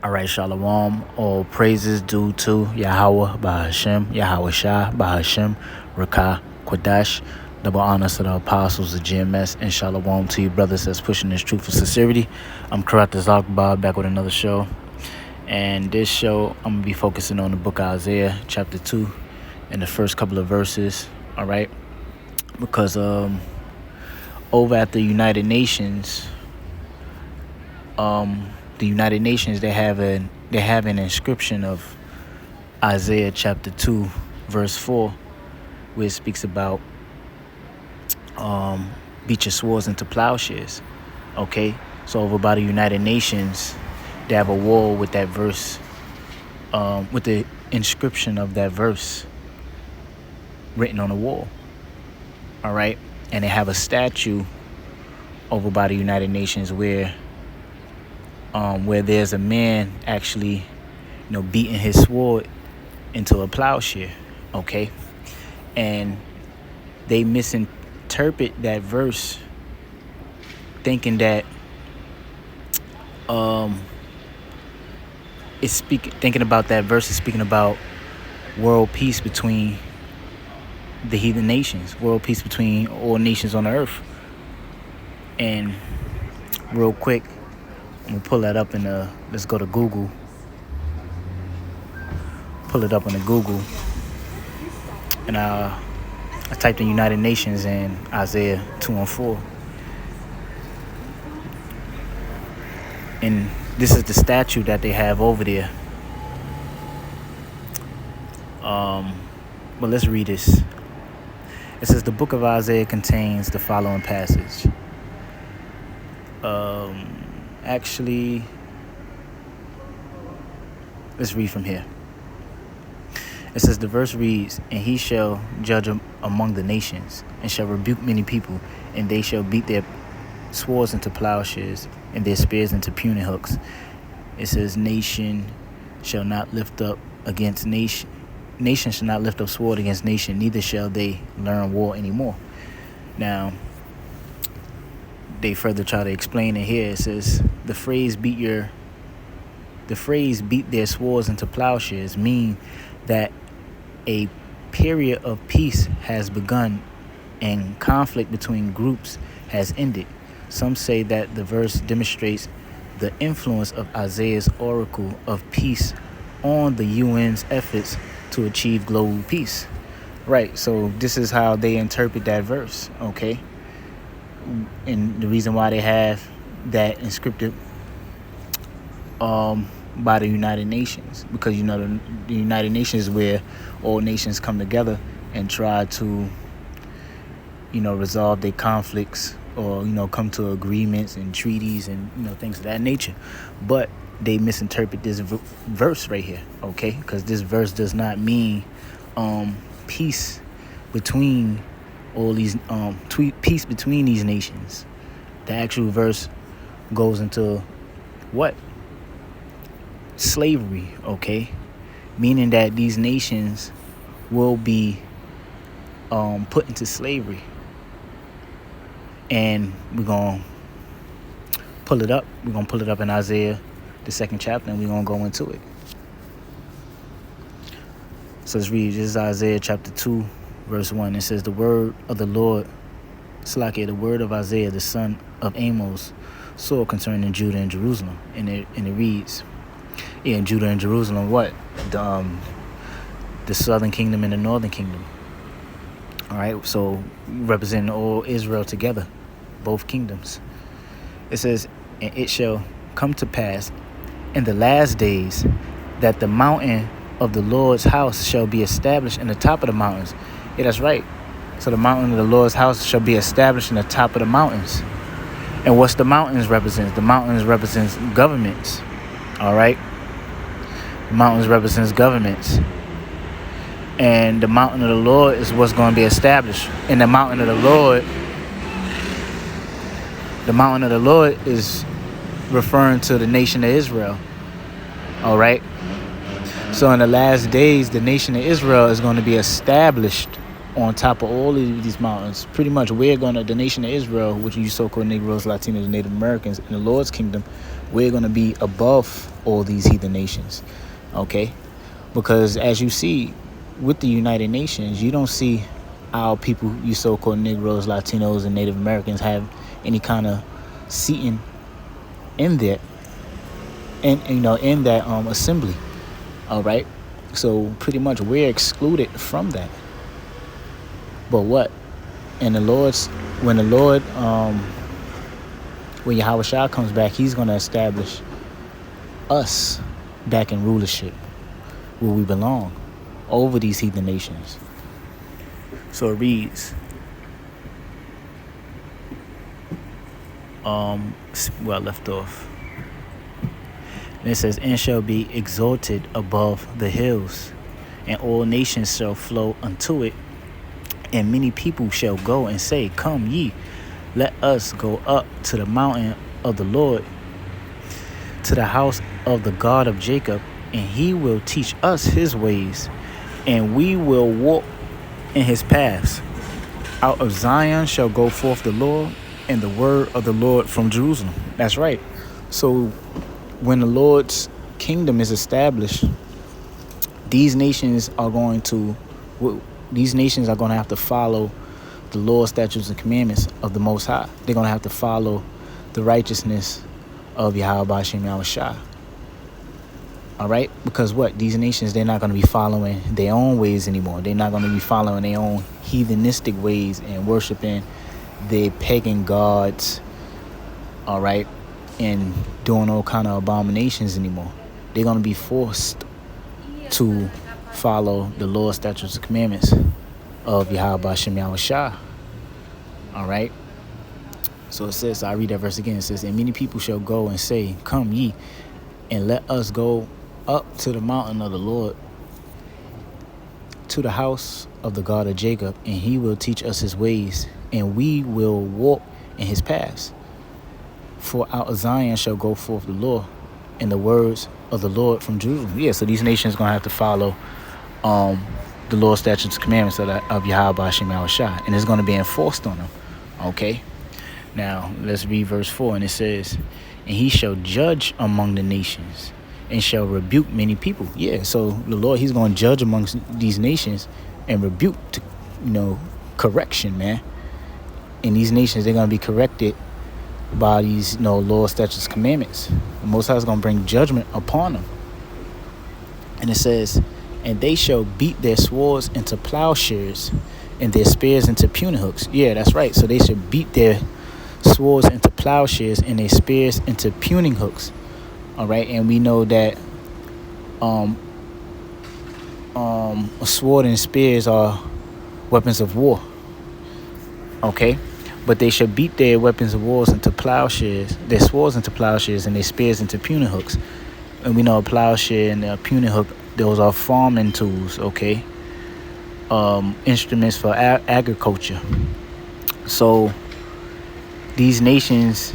All right, Shalom. All praises due to Yahweh, Bahashem, Yahweh Shah, Bahashem, Rakah, Quadash. Double honors to the apostles of GMS, and Shalom to you brothers that's pushing this truth for sincerity. I'm Karat Zakbar, back with another show. And this show, I'm going to be focusing on the book of Isaiah, chapter 2, and the first couple of verses, all right? Because over at the United Nations, they have an inscription of Isaiah chapter 2 verse 4, where it speaks about beat your swords into plowshares. Okay, so over by the United Nations, they have a wall with that verse, with the inscription of that verse written on the wall. All right, and they have a statue over by the United Nations where there's a man actually, beating his sword into a plowshare, okay? And they misinterpret that verse, thinking that thinking about that verse is speaking about world peace between the heathen nations, world peace between all nations on the earth. And real quick, I'm going to pull that up let's go to Google. Pull it up on the Google. And I typed in United Nations and Isaiah 2:4. And this is the statue that they have over there. But let's read this. It says, the book of Isaiah contains the following passage. Actually, let's read from here. It says, the verse reads, and he shall judge among the nations, and shall rebuke many people, and they shall beat their swords into plowshares, and their spears into pruning hooks. It says, nation shall not lift up against nation. Nation shall not lift up sword against nation, neither shall they learn war anymore. Now, they further try to explain it here. It says the phrase beat their swords into plowshares mean that a period of peace has begun and conflict between groups has ended. Some say that the verse demonstrates the influence of Isaiah's oracle of peace on the UN's efforts to achieve global peace. Right, so this is how they interpret that verse, okay? And the reason why they have that inscripted by the United Nations, because the United Nations is where all nations come together and try to resolve their conflicts, or come to agreements and treaties and things of that nature. But they misinterpret this verse right here, okay? Because this verse does not mean peace between all these peace between these nations. The actual verse goes into what? Slavery, okay? Meaning that these nations will be put into slavery. And we're going to pull it up. We're going to pull it up in Isaiah, the 2nd chapter, and we're going to go into it. So let's read. This is Isaiah chapter 2, verse 1. It says, the word of the Lord, the word of Isaiah, the son of Amos, saw concerning Judah and Jerusalem. And it reads, in Judah and Jerusalem, what? The southern kingdom and the northern kingdom. All right, so representing all Israel together, both kingdoms. It says, and it shall come to pass in the last days that the mountain of the Lord's house shall be established in the top of the mountains. Yeah, that's right. So the mountain of the Lord's house shall be established in the top of the mountains. And what's the mountains represent? The mountains represents governments. All right. The mountains represents governments. And the mountain of the Lord is what's going to be established. And the mountain of the Lord is referring to the nation of Israel. All right. So in the last days, the nation of Israel is going to be established on top of all of these mountains. Pretty much the nation of Israel, which you so-called Negroes, Latinos, Native Americans, in the Lord's kingdom, We're going to be above all these heathen nations, okay? Because as you see with the United Nations, you don't see our people, you so-called Negroes, Latinos, and Native Americans have any kind of seating in there, and in that assembly. All right, so pretty much we're excluded from that. But what? And when Yahweh Shah comes back, he's going to establish us back in rulership where we belong over these heathen nations. So it reads, where I left off. And it says, and shall be exalted above the hills, and all nations shall flow unto it, and many people shall go and say, come ye, let us go up to the mountain of the Lord, to the house of the God of Jacob, and he will teach us his ways, and we will walk in his paths. Out of Zion shall go forth the Lord, and the word of the Lord from Jerusalem. That's right. So when the Lord's kingdom is established, these nations are going to have to follow the law, statutes, and commandments of the Most High. They're going to have to follow the righteousness of Yahweh B'Shem Yahweh Shah. All right? Because what? These nations, they're not going to be following their own ways anymore. They're not going to be following their own heathenistic ways and worshiping their pagan gods, all right, and doing all kind of abominations anymore. They're going to be forced to follow the law, statutes, and commandments of Yahweh B'Shem Yahweh Shah. All right? So it says, I read that verse again. It says, and many people shall go and say, come ye, and let us go up to the mountain of the Lord, to the house of the God of Jacob, and he will teach us his ways, and we will walk in his paths. For out of Zion shall go forth the law, and the words of the Lord from Jerusalem. Yeah, so these nations are going to have to follow the law, statutes, commandments of Yahweh B'Shem Yahweh Shah, and it's going to be enforced on them. Okay? Now, let's read verse 4, and it says, and he shall judge among the nations, and shall rebuke many people. Yeah, so the Lord, he's going to judge amongst these nations and rebuke, correction, man. And these nations, they're going to be corrected by these, law, statutes, commandments. The Most High is going to bring judgment upon them. And it says, and they shall beat their swords into plowshares, and their spears into pruning hooks. Yeah, that's right. So they should beat their swords into plowshares and their spears into pruning hooks. All right, and we know that a sword and spears are weapons of war. Okay, but they should beat their weapons of war into plowshares, their swords into plowshares, and their spears into pruning hooks. And we know a plowshare and a pruning hook, those are farming tools. Okay, instruments for agriculture. So these nations,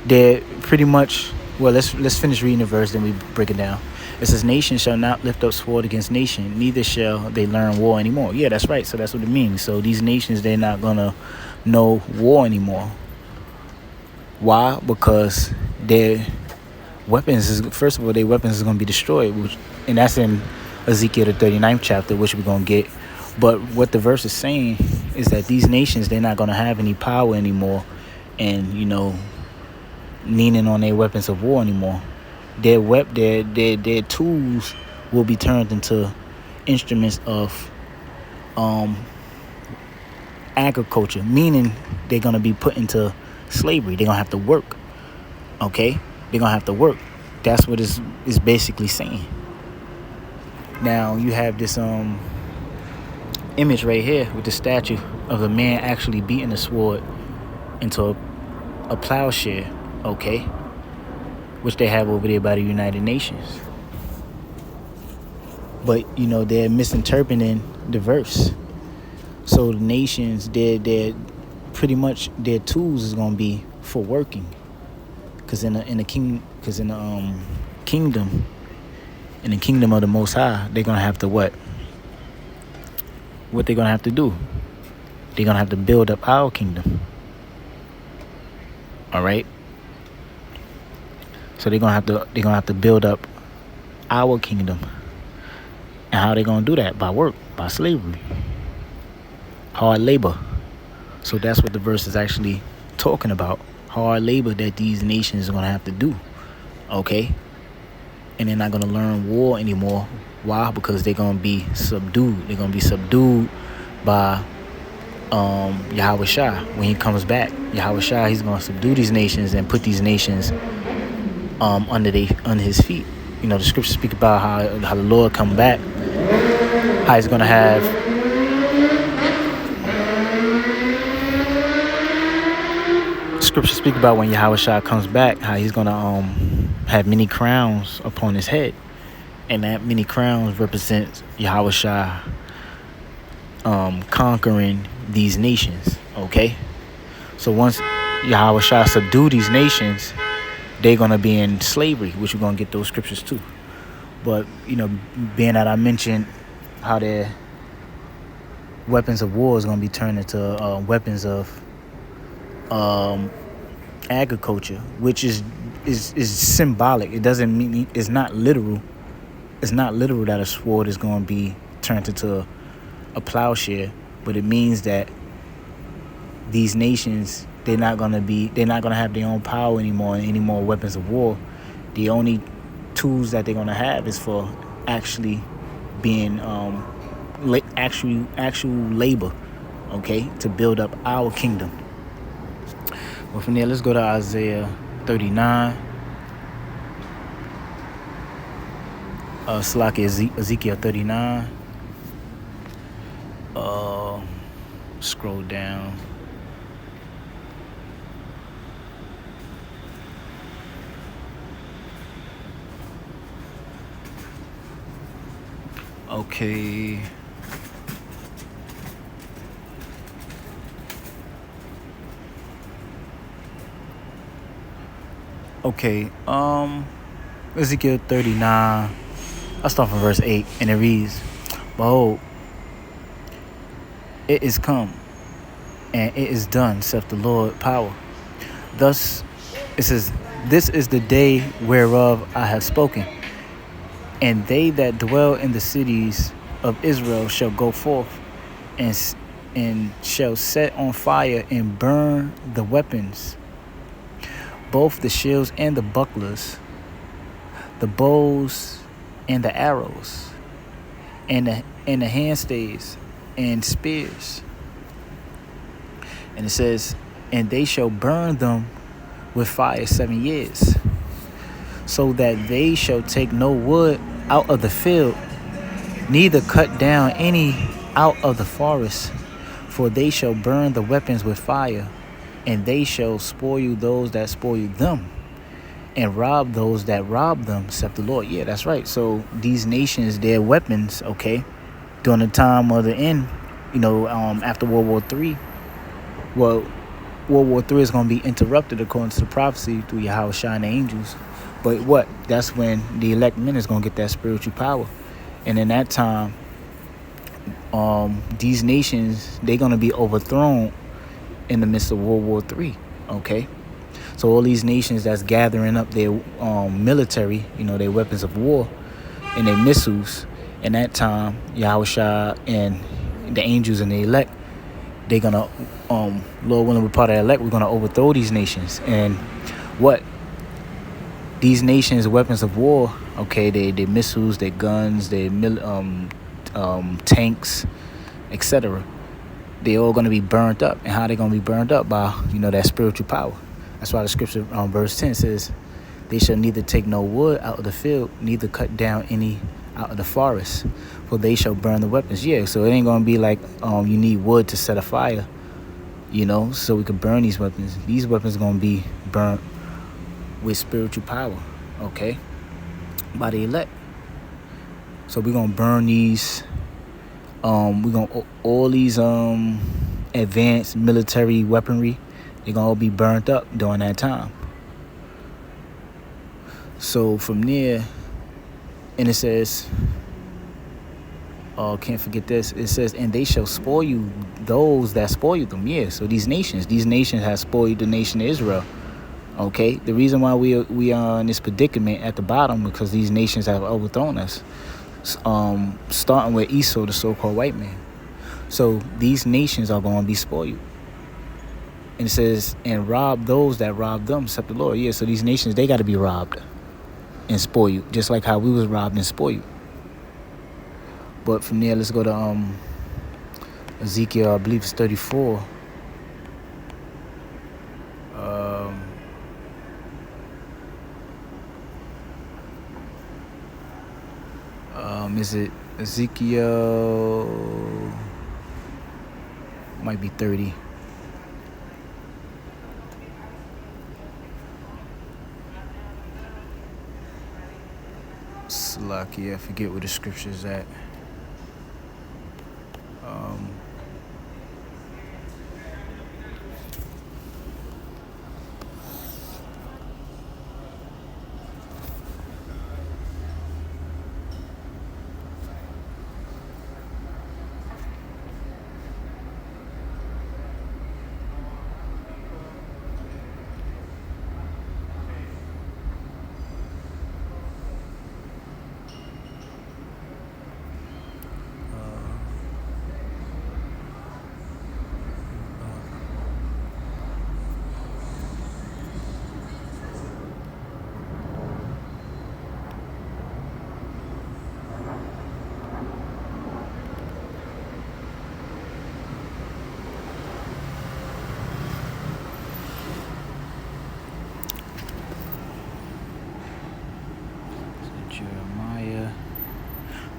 they're pretty much, well, let's finish reading the verse, then we break it down. It says, nation shall not lift up sword against nation, neither shall they learn war anymore. Yeah, that's right. So that's what it means. So these nations, they're not going to know war anymore. Why? Because their weapons first of all, their weapons is going to be destroyed, and that's in Ezekiel the 39th chapter, which we're going to get. But what the verse is saying is that these nations, they're not going to have any power anymore, and leaning on their weapons of war anymore. Their tools will be turned into instruments of agriculture, meaning they're going to be put into slavery. They're going to have to work. Okay, they're going to have to work. That's what it's basically saying. Now you have this image right here with the statue of a man actually beating a sword into a plowshare. Okay, which they have over there by the United Nations. But they're misinterpreting the verse. So the nations, they're pretty much, their tools is gonna be for working. Cause in the kingdom of the Most High, they're gonna have to what? What they're gonna have to do? They're gonna have to build up our kingdom. All right. So they're gonna have to build up our kingdom. And how they gonna do that? By work, by slavery, hard labor. So that's what the verse is actually talking about. Hard labor that these nations are gonna have to do. Okay? And they're not gonna learn war anymore. Why? Because they're gonna be subdued. They're gonna be subdued by Yahweh Shah when he comes back. Yahweh Shah, he's gonna subdue these nations and put these nations under his feet. You know, the scriptures speak about how the Lord come back, how he's gonna have scriptures speak about when Yahweh Shah comes back, how he's gonna have many crowns upon his head, and that many crowns represents Yahweh Shah conquering these nations. Okay, so once Yahweh Shah subdue these nations, they're gonna be in slavery, which we're gonna get those scriptures too. But you know, being that I mentioned how their weapons of war is gonna be turned into weapons of agriculture, which is symbolic. It doesn't mean, it's not literal. It's not literal that a sword is going to be turned into a plowshare, but it means that these nations, they're not going to have their own power anymore and any more weapons of war. The only tools that they're going to have is for actually being actual labor, okay, to build up our kingdom. Well, from there, let's go to Isaiah 39. Ezekiel 39. Scroll down. Okay. Okay. Ezekiel 39. I'll start from verse 8, and it reads, "Behold, it is come, and it is done, saith the Lord power. Thus it says, this is the day whereof I have spoken. And they that dwell in the cities of Israel shall go forth, and shall set on fire and burn the weapons, both the shields and the bucklers, the bows and the arrows, and the handstaves and spears." And it says, "And they shall burn them with fire 7 years, so that they shall take no wood out of the field, neither cut down any out of the forest. For they shall burn the weapons with fire, and they shall spoil those that spoil them, and rob those that rob them, saith the Lord." Yeah, that's right. So these nations, their weapons, okay, during the time of the end, you know, after World War III, well, World War III is going to be interrupted according to the prophecy through Yahweh Shah and the angels. But what? That's when the elect men is going to get that spiritual power. And in that time, these nations, they're going to be overthrown in the midst of World War III, okay? So all these nations that's gathering up their military, you know, their weapons of war and their missiles, in that time, Yahweh Shah and the angels and the elect, they're going to, Lord willing, we're part of the elect, we're going to overthrow these nations. And what? These nations' weapons of war, okay, their missiles, their guns, their tanks, etc., they're all going to be burnt up. And how they going to be burnt up? By, you know, that spiritual power. That's why the scripture, verse 10 says, "They shall neither take no wood out of the field, neither cut down any out of the forest, for they shall burn the weapons." Yeah, so it ain't going to be like you need wood to set a fire, you know, so we could burn these weapons. These weapons are going to be burnt with spiritual power, okay, by the elect. So we're going to burn these, all these advanced military weaponry, they're going to all be burnt up during that time. So from there, and it says, can't forget this, it says, "And they shall spoil you those that spoil them." Yeah, so these nations have spoiled the nation of Israel, Okay, the reason why we are in this predicament at the bottom because these nations have overthrown us. Starting with Esau, the so-called white man. So these nations are going to be spoiled. And it says, and rob those that rob them, except the Lord. Yeah, so these nations, they got to be robbed and spoiled, just like how we was robbed and spoiled. But from there, let's go to Ezekiel, I believe it's 34. Is it Ezekiel? Might be 30. Slacky, I forget where the scripture is at. Jeremiah.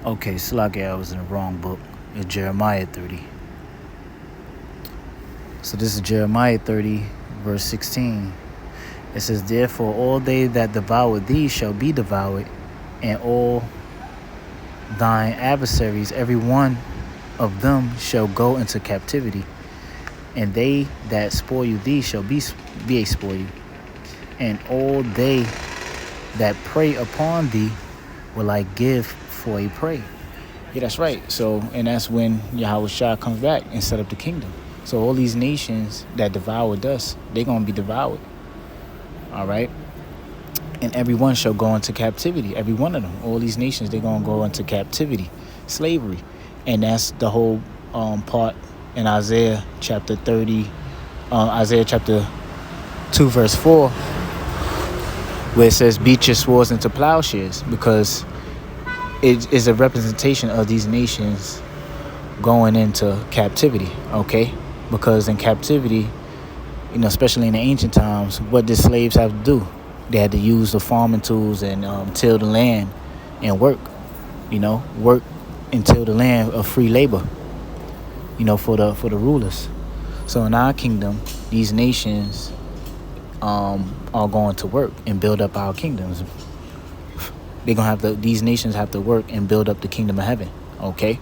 Okay, Slacky, I was in the wrong book. It's Jeremiah 30. So this is Jeremiah 30, verse 16. It says, therefore all they that devour thee shall be devoured, and all thine adversaries, every one of them shall go into captivity, and they that spoil thee shall be a spoil, and all they that prey upon thee will I give for a prey. Yeah, that's right. So, and that's when Yahweh Shah comes back and set up the kingdom. So all these nations that devoured us, they're going to be devoured. All right? And everyone shall go into captivity. Every one of them. All these nations, they're going to go into captivity, slavery. And that's the whole part in Isaiah chapter 30, Isaiah chapter 2, verse 4, where it says, beat your swords into plowshares, because it is a representation of these nations going into captivity, okay? Because in captivity, especially in the ancient times, what did slaves have to do? They had to use the farming tools and till the land and work, work and till the land of free labor, for the rulers. So in our kingdom, these nations are going to work and build up our kingdoms. These nations have to work and build up the kingdom of heaven, okay?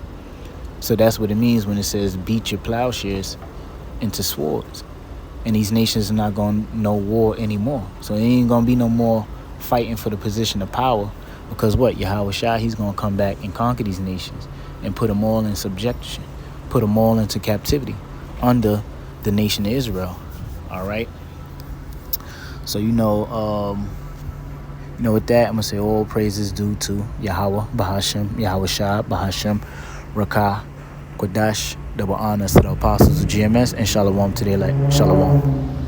So that's what it means when it says beat your plowshares into swords. And these nations are not going to know war anymore. So it ain't going to be no more fighting for the position of power, because what? Yahweh Shah, he's going to come back and conquer these nations and put them all in subjection, put them all into captivity under the nation of Israel, all right? So, with that, I'm going to say all praises due to Yahweh, Bahashem, Yahweh Shah, Bahashem, Rakah, Kodash, double honors to the apostles of GMS, and Shalom to the elect. Shalom.